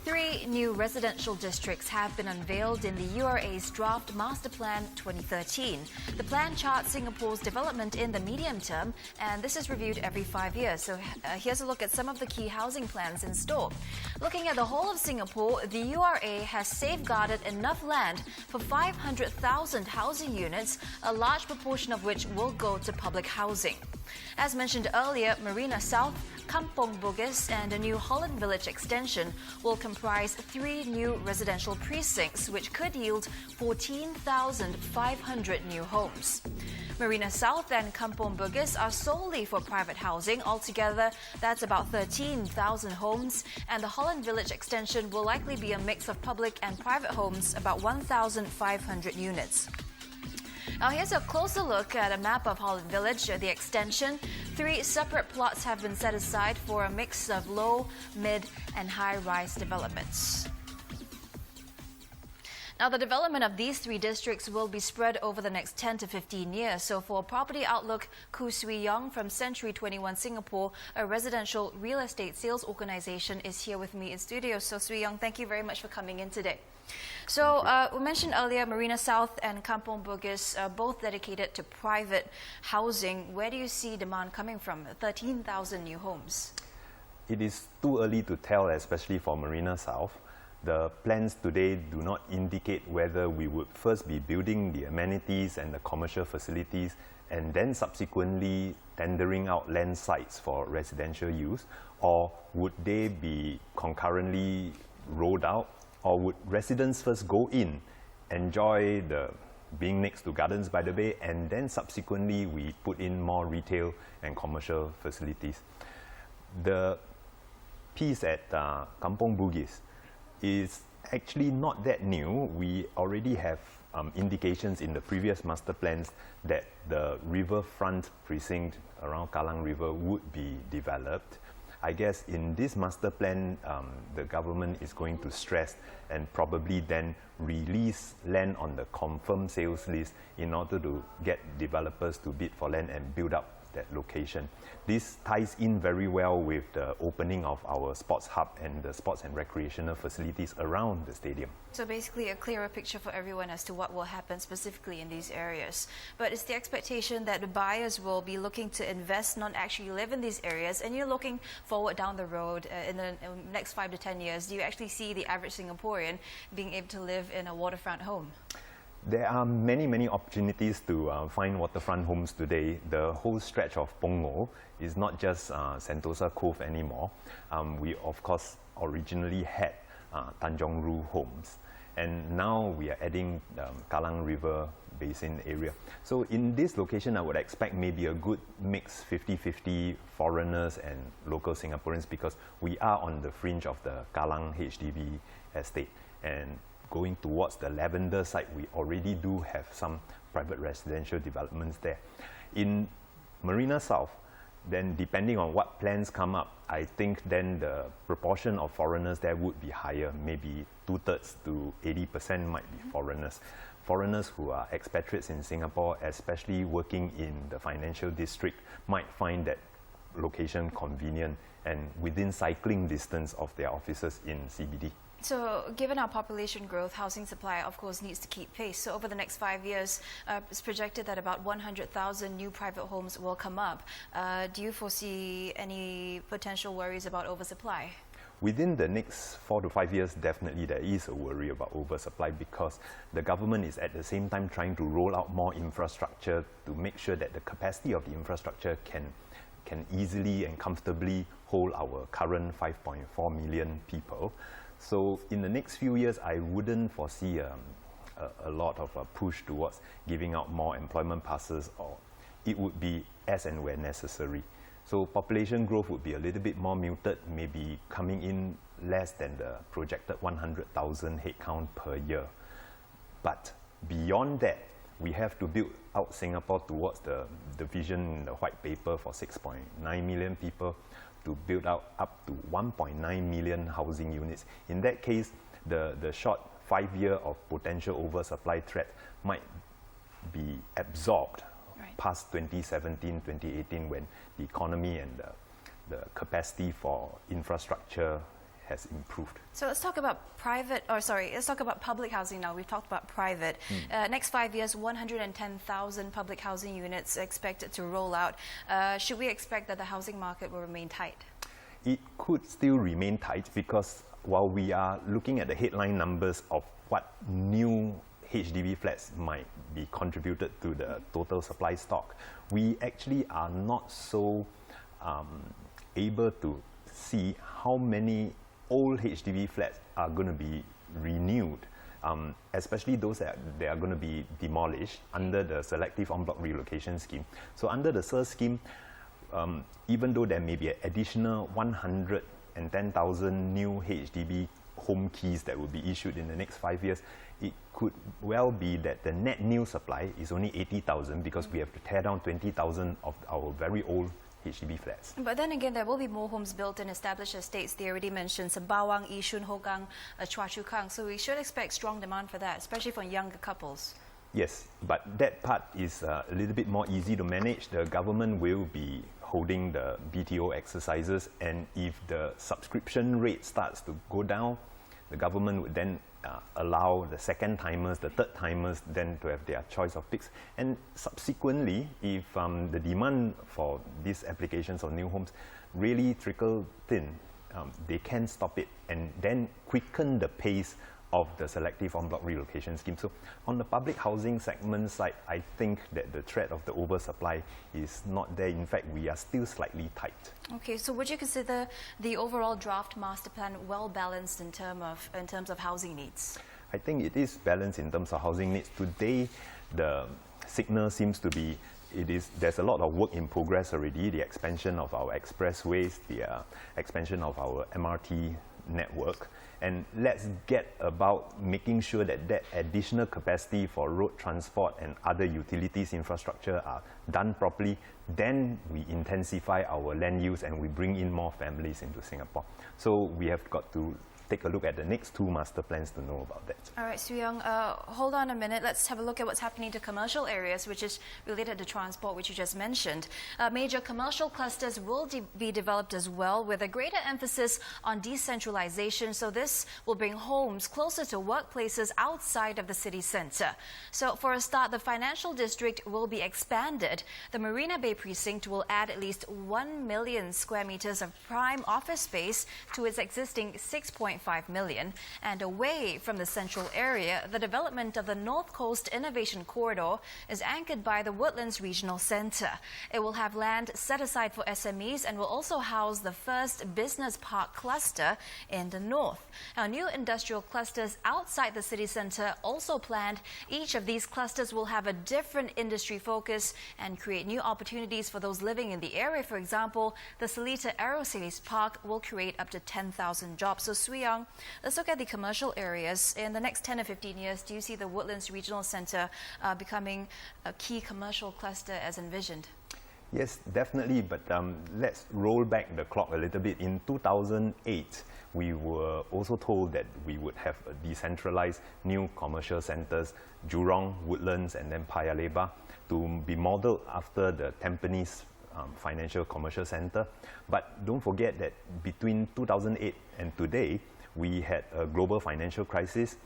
Three new residential districts have been unveiled in the URA's Draft Master Plan 2013. The plan charts Singapore's development in the medium term, and this is reviewed every 5 years. So here's a look at some of the key housing plans in store. Looking at the whole of Singapore, the URA has safeguarded enough land for 500,000 housing units, a large proportion of which will go to public housing. As mentioned earlier, Marina South, Kampong Bugis and a new Holland Village extension will comprise 3 new residential precincts, which could yield 14,500 new homes. Marina South and Kampong Bugis are solely for private housing. Altogether, that's about 13,000 homes, and the Holland Village extension will likely be a mix of public and private homes, about 1,500 units. Now here's a closer look at a map of Holland Village, the extension. 3 separate plots have been set aside for a mix of low, mid and high-rise developments. Now, the development of these 3 districts will be spread over the next 10 to 15 years. So for Property Outlook, Ku Swee Yong from Century 21 Singapore, a residential real estate sales organization, is here with me in studio. So Swee Yong, thank you very much for coming in today. So we mentioned earlier Marina South and Kampong Bugis are both dedicated to private housing. Where do you see demand coming from? 13,000 new homes. It is too early to tell, especially for Marina South. The plans today do not indicate whether we would first be building the amenities and the commercial facilities and then subsequently tendering out land sites for residential use, or would they be concurrently rolled out, or would residents first go in, enjoy the being next to Gardens by the Bay, and then subsequently we put in more retail and commercial facilities. The piece at Kampong Bugis is actually not that new. We already have indications in the previous master plans that the riverfront precinct around Kallang River would be developed. I guess in this master plan, the government is going to stress and probably then release land on the confirmed sales list in order to get developers to bid for land and build up that location. This ties in very well with the opening of our sports hub and the sports and recreational facilities around the stadium. So basically a clearer picture for everyone as to what will happen specifically in these areas. But it's the expectation that the buyers will be looking to invest, not actually live in these areas, and you're looking forward down the road in the next 5 to 10 years. Do you actually see the average Singaporean being able to live in a waterfront home? There are many opportunities to find waterfront homes today. The whole stretch of Punggol is not just Sentosa Cove anymore. We of course originally had Tanjong Ru homes, and now we are adding Kallang River Basin area. So in this location, I would expect maybe a good mix 50-50 foreigners and local Singaporeans, because we are on the fringe of the Kallang HDB estate, and going towards the Lavender side, we already do have some private residential developments there. In Marina South, then depending on what plans come up, I think then the proportion of foreigners there would be higher. Maybe 2/3 to 80% might be foreigners. Foreigners who are expatriates in Singapore, especially working in the financial district, might find that location convenient and within cycling distance of their offices in CBD. So given our population growth, housing supply of course needs to keep pace. So over the next 5 years, it's projected that about 100,000 new private homes will come up. Do you foresee any potential worries about oversupply? Within the next 4 to 5 years, definitely there is a worry about oversupply, because the government is at the same time trying to roll out more infrastructure to make sure that the capacity of the infrastructure can easily and comfortably hold our current 5.4 million people. So in the next few years, I wouldn't foresee a lot of a push towards giving out more employment passes, or it would be as and where necessary. So population growth would be a little bit more muted, maybe coming in less than the projected 100,000 headcount per year. But beyond that, we have to build out Singapore towards the vision in the white paper for 6.9 million people, to build out up to 1.9 million housing units. In that case, the short 5 year of potential oversupply threat might be absorbed past 2017, 2018, when the economy and the capacity for infrastructure has improved. So let's talk about let's talk about public housing now. We've talked about private. Next 5 years, 110,000 public housing units expected to roll out. Should we expect that the housing market will remain tight? It could still remain tight because while we are looking at the headline numbers of what new HDB flats might be contributed to the total supply stock, we actually are not so able to see how many old HDB flats are going to be renewed, especially those that are going to be demolished under the selective en bloc relocation scheme. So under the SIR scheme, even though there may be an additional 110,000 new HDB home keys that will be issued in the next 5 years, it could well be that the net new supply is only 80,000 because we have to tear down 20,000 of our very old HDB flats. But then again, there will be more homes built in established estates. They already mentioned Sembawang, Yishun, Hougang, Chua Chu Kang. So we should expect strong demand for that, especially for younger couples. Yes, but that part is a little bit more easy to manage. The government will be holding the BTO exercises, and if the subscription rate starts to go down, the government would then allow the second timers, the third timers, then to have their choice of picks. And subsequently, if the demand for these applications of new homes really trickle thin, they can stop it and then quicken the pace of the selective en bloc relocation scheme. So on the public housing segment side, I think that the threat of the oversupply is not there. In fact, we are still slightly tight. Okay, so would you consider the overall draft master plan well balanced in terms of housing needs? I think it is balanced in terms of housing needs. Today, the signal seems to be there's a lot of work in progress already. The expansion of our expressways, the expansion of our MRT network. And let's get about making sure that that additional capacity for road transport and other utilities infrastructure are done properly. Then we intensify our land use and we bring in more families into Singapore. So we have got to take a look at the next two master plans to know about that. All right, Swee Yong, hold on a minute. Let's have a look at what's happening to commercial areas, which is related to transport, which you just mentioned. Major commercial clusters will be developed as well, with a greater emphasis on decentralization. So this will bring homes closer to workplaces outside of the city centre. So for a start, the financial district will be expanded. The Marina Bay precinct will add at least 1 million square meters of prime office space to its existing 6.5 million. And away from the central area, the development of the North Coast Innovation Corridor is anchored by the Woodlands Regional Centre. It will have land set aside for SMEs and will also house the first business park cluster in the north. Now, new industrial clusters outside the city centre also planned. Each of these clusters will have a different industry focus and create new opportunities for those living in the area. For example, the Seletar Aerospace Park will create up to 10,000 jobs. So Swee Yong, let's look at the commercial areas. In the next 10 or 15 years, do you see the Woodlands Regional Centre becoming a key commercial cluster as envisioned? Yes, definitely, but let's roll back the clock a little bit. In 2008, we were also told that we would have a decentralized new commercial centres, Jurong, Woodlands, and then Paya Lebar, to be modelled after the Tampines Financial Commercial Centre. But don't forget that between 2008 and today, we had a global financial crisis.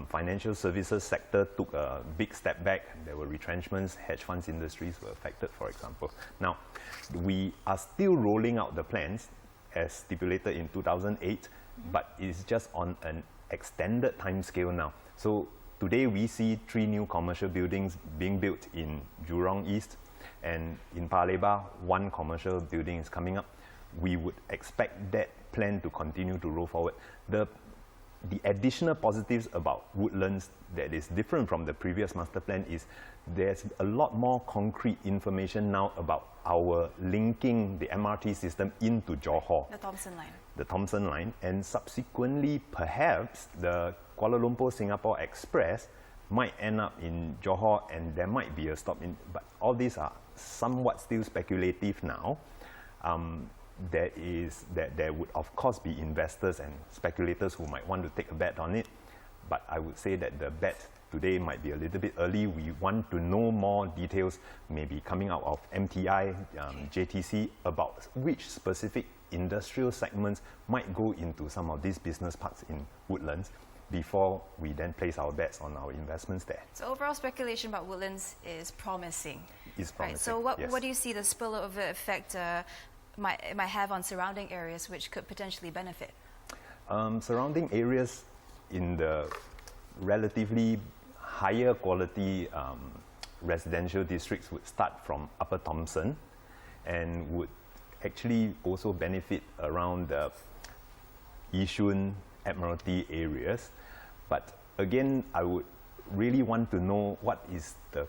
Financial services sector took a big step back. There were retrenchments. Hedge funds industries were affected, for example. Now, we are still rolling out the plans as stipulated in 2008, but it's just on an extended time scale now. So today we see 3 new commercial buildings being built in Jurong East, and in Paya Lebar, 1 commercial building is coming up. We would expect that plan to continue to roll forward. The additional positives about Woodlands that is different from the previous master plan is there's a lot more concrete information now about our linking the MRT system into Johor. The Thomson Line. The Thomson Line, and subsequently perhaps the Kuala Lumpur-Singapore Express might end up in Johor and there might be a stop in, but all these are somewhat still speculative now. There would of course be investors and speculators who might want to take a bet on it, but I would say that the bet today might be a little bit early. We want to know more details, maybe coming out of MTI, JTC, about which specific industrial segments might go into some of these business parks in Woodlands before we then place our bets on our investments there. So overall speculation about Woodlands is promising. It's promising. Right. So what, yes. what do you see the spillover effect might have on surrounding areas which could potentially benefit? Surrounding areas in the relatively higher quality residential districts would start from Upper Thomson and would actually also benefit around the Yishun, Admiralty areas. But again, I would really want to know what is the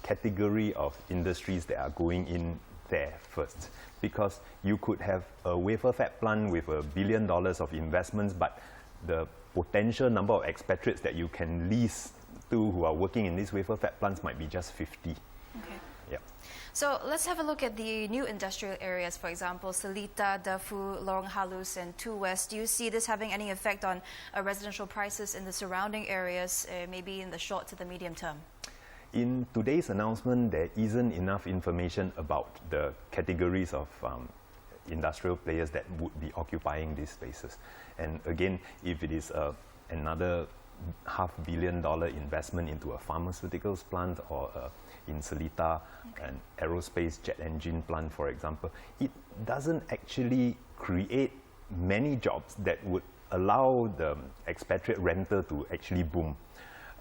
category of industries that are going in there first. Because you could have a wafer fab plant with $1 billion of investments, but the potential number of expatriates that you can lease to who are working in these wafer fab plants might be just 50. Okay. Yep. So let's have a look at the new industrial areas, for example, Seletar, Defu, Lorong Halus, and 2 West. Do you see this having any effect on residential prices in the surrounding areas, maybe in the short to the medium term? In today's announcement, there isn't enough information about the categories of industrial players that would be occupying these spaces. And again, if it is another $500 million investment into a pharmaceuticals plant or in Seletar, an aerospace jet engine plant, for example, it doesn't actually create many jobs that would allow the expatriate renter to actually boom.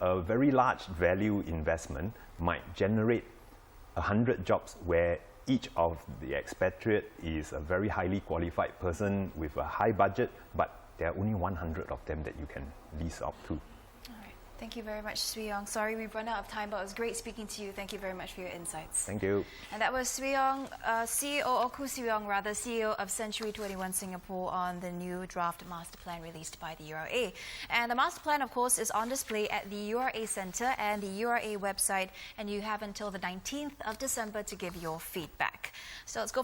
A very large value investment might generate 100 jobs where each of the expatriate is a very highly qualified person with a high budget, but there are only 100 of them that you can lease out to. All right. Thank you very much, Swee Yong. Sorry we've run out of time, but it was great speaking to you. Thank you very much for your insights. Thank you. And that was Swee Yong, CEO, or Ku Swee Yong rather, CEO of Century 21 Singapore on the new draft master plan released by the URA. And the master plan, of course, is on display at the URA Centre and the URA website, and you have until the 19th of December to give your feedback. So let's go for